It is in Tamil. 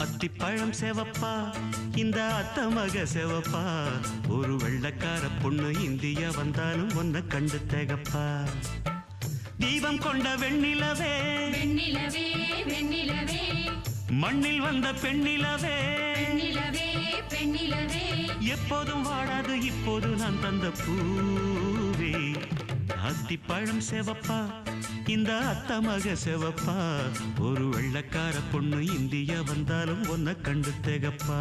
அத்திப்பழம் செவப்பா இந்த அத்த மக செவப்பா ஒரு வெள்ளக்கார பொண்ணு இந்தியா வந்தாலும் ஒன்ன கண்டு திகப்பா தீபம் கொண்ட வெண்ணிலவே வெண்ணிலவே வெண்ணிலவே மண்ணில் வந்த பெண்ணிலவே பெண்ணிலவே பெண்ணிலவே எப்போதும் வாடாது இப்போது நான் தந்த பூவே அத்திப்பழம் செவப்பா இந்த அத்த மக செவப்பா ஒரு வெள்ளக்கார பொண்ணு இந்தியா வந்தாலும் ஒன்ன கண்டு திகப்பா